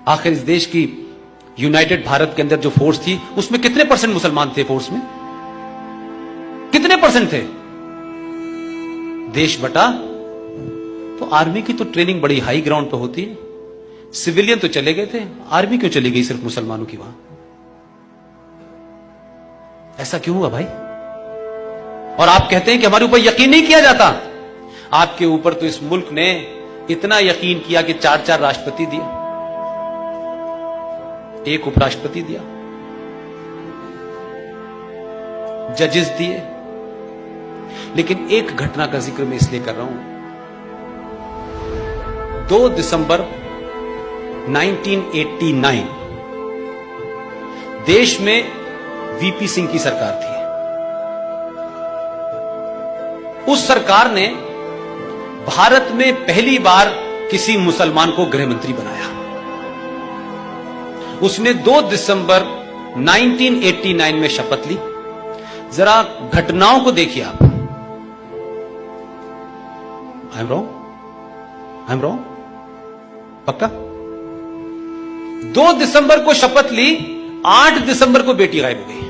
आखिर इस देश की यूनाइटेड भारत के अंदर जो फोर्स थी उसमें कितने परसेंट मुसलमान थे? फोर्स में कितने परसेंट थे? देश बटा तो आर्मी की तो ट्रेनिंग बड़ी हाई ग्राउंड पे होती है। सिविलियन तो चले गए थे, आर्मी क्यों चली गई सिर्फ मुसलमानों की वहां? ऐसा क्यों हुआ भाई? और आप कहते हैं कि हमारे ऊपर यकीन नहीं किया जाता। आपके ऊपर तो इस मुल्क ने इतना यकीन किया कि 4-4 राष्ट्रपति दिए, 1 उपराष्ट्रपति दिया, जजेस दिए। लेकिन एक घटना का जिक्र मैं इसलिए कर रहा हूं, 2 दिसंबर 1989 देश में वीपी सिंह की सरकार थी। उस सरकार ने भारत में पहली बार किसी मुसलमान को गृह मंत्री बनाया। उसने 2 दिसंबर 1989 में शपथ ली। जरा घटनाओं को देखिए आप। I am wrong? पक्का? 2 दिसंबर को शपथ ली, 8 दिसंबर को बेटी गायब हो गई।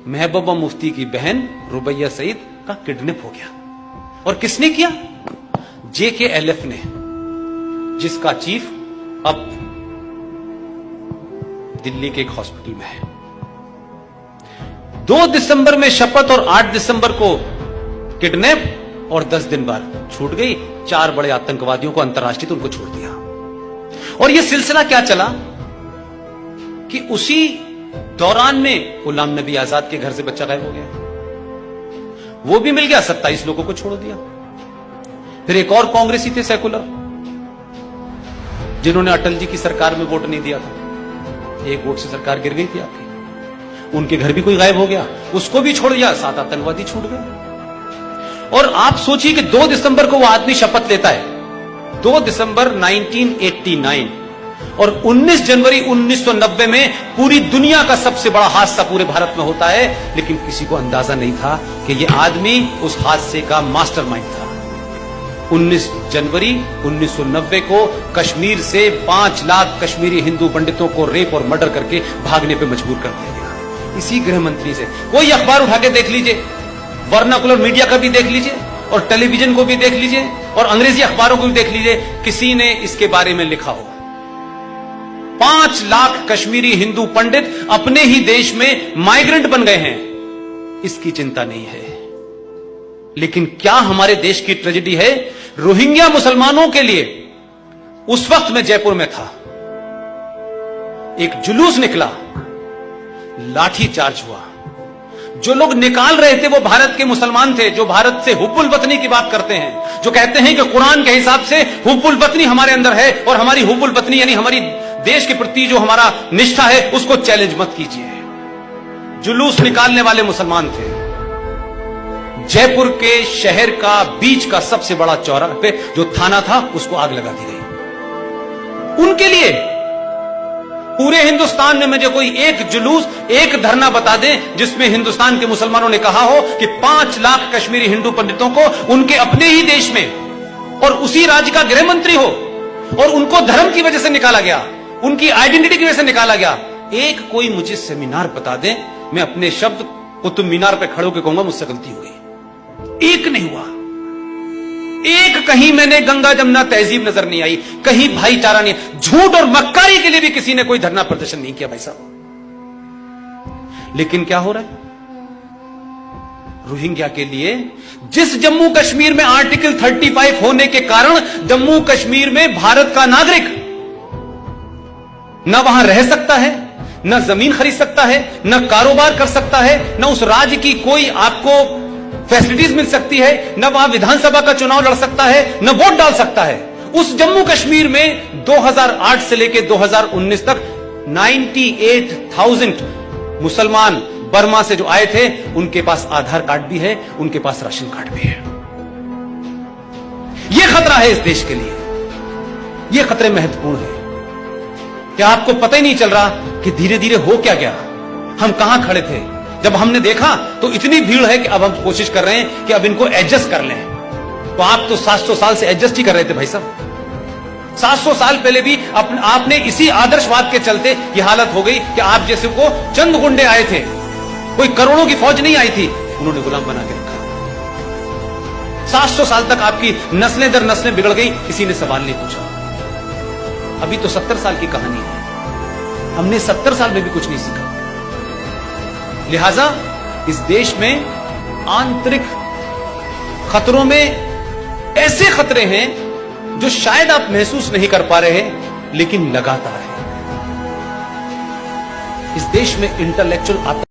महबूबा मुफ्ती की बहन रुबैया सईद का किडनैप हो गया। और किसने किया? JKLF ने, जिसका चीफ अब दिल्ली के एक हॉस्पिटल में है। 2 दिसंबर में शपथ और 8 दिसंबर को किडनैप और 10 दिन बाद छूट गई। 4 बड़े आतंकवादियों को अंतर्राष्ट्रीय तो उनको छोड़ दिया। और यह सिलसिला क्या चला कि उसी दौरान में गुलाम नबी आजाद के घर से बच्चा गायब हो गया, वो भी मिल गया, 27 लोगों को छोड़ दिया। फिर एक और कांग्रेसी थे सेकुलर, जिन्होंने अटल जी की सरकार में वोट नहीं दिया था। 1 वोट से सरकार गिर गई थी आपकी। उनके घर भी कोई गायब हो गया, उसको भी छोड़ दिया, 7 आतंकवादी छूट गए। और आप सोचिए कि 2 दिसंबर को वो आदमी शपथ लेता है, 2 दिसंबर 1989, और 19 जनवरी 1990 में पूरी दुनिया का सबसे बड़ा हादसा पूरे भारत में होता है। लेकिन किसी को अंदाजा नहीं था कि यह आदमी उस हादसे का मास्टरमाइंड था। 19 जनवरी 1990 को कश्मीर से 5 लाख कश्मीरी हिंदू पंडितों को रेप और मर्डर करके भागने पे मजबूर कर दिया गया, इसी गृह मंत्री से। कोई अखबार उठा के देख लीजिए, वर्नाकुलर मीडिया का भी देख लीजिए, और टेलीविजन को भी देख लीजिए, और अंग्रेजी अखबारों को भी देख लीजिए, किसी ने इसके बारे में लिखा हो। 5 लाख कश्मीरी हिंदू पंडित अपने ही देश में माइग्रेंट बन गए हैं, इसकी चिंता नहीं है। लेकिन क्या हमारे देश की ट्रेजेडी है? रोहिंग्या मुसलमानों के लिए उस वक्त मैं जयपुर में था, एक जुलूस निकला, लाठी चार्ज हुआ। जो लोग निकाल रहे थे वो भारत के मुसलमान थे, जो भारत से हुब्बुल वतनी की बात करते हैं, जो कहते हैं कि कुरान के हिसाब से हुब्बुल वतनी हमारे अंदर है, और हमारी हुब्बुल वतनी यानी हमारी देश के प्रति जो हमारा निष्ठा है उसको चैलेंज मत कीजिए। जुलूस निकालने वाले मुसलमान थे। जयपुर के शहर का बीच का सबसे बड़ा चौराहे पे जो थाना था उसको आग लगा दी गई। उनके लिए पूरे हिंदुस्तान में मुझे कोई एक जुलूस, एक धरना बता दें जिसमें हिंदुस्तान के मुसलमानों ने कहा हो कि 5 लाख कश्मीरी हिंदू पंडितों को उनके अपने ही देश में और उसी राज्य का गृह मंत्री हो, और उनको धर्म की वजह से निकाला गया, उनकी आइडेंटिटी की वजह से निकाला गया। एक कोई मुझे सेमिनार बता दें, मैं अपने शब्द कुतुब मीनार पे खड़े होकर कहूंगा मुझसे गलती हो गई। एक नहीं हुआ, एक कहीं मैंने गंगा जमुना तहजीब नजर नहीं आई, कहीं भाईचारा नहीं। झूठ और मक्कारी के लिए भी किसी ने कोई धरना प्रदर्शन नहीं किया भाई साहब। लेकिन क्या हो रहा है रोहिंग्या के लिए? जिस जम्मू कश्मीर में आर्टिकल 35 होने के कारण जम्मू कश्मीर में भारत का नागरिक न वहां रह सकता है, न जमीन खरीद सकता है, न कारोबार कर सकता है, न उस राज्य की कोई आपको फैसिलिटीज मिल सकती है, न वहां विधानसभा का चुनाव लड़ सकता है, न वोट डाल सकता है। उस जम्मू कश्मीर में 2008 से लेकर 2019 तक 98,000 मुसलमान बर्मा से जो आए थे, उनके पास आधार कार्ड भी है, उनके पास राशन कार्ड भी है। यह खतरा है इस देश के लिए, यह खतरे महत्वपूर्ण है। क्या आपको पता ही नहीं चल रहा कि धीरे धीरे हो क्या गया? हम कहां खड़े थे जब हमने देखा तो इतनी भीड़ है कि अब हम कोशिश कर रहे हैं कि अब इनको एडजस्ट कर लें। तो आप तो 700 साल से एडजस्ट ही कर रहे थे भाई साहब। 700 साल पहले भी आपने इसी आदर्शवाद के चलते ये हालत हो गई कि आप जैसे को चंद गुंडे आए थे, कोई करोड़ों की फौज नहीं आई थी, उन्होंने गुलाम बना के रखा। 700 साल तक आपकी नस्लें दर नस्लें बिगड़ गई, किसी ने सवाल नहीं पूछा। अभी तो 70 साल की कहानी है, हमने 70 साल में भी कुछ नहीं सीखा। लिहाजा इस देश में आंतरिक खतरों में ऐसे खतरे हैं जो शायद आप महसूस नहीं कर पा रहे हैं, लेकिन लगातार है। इस देश में इंटेलेक्चुअल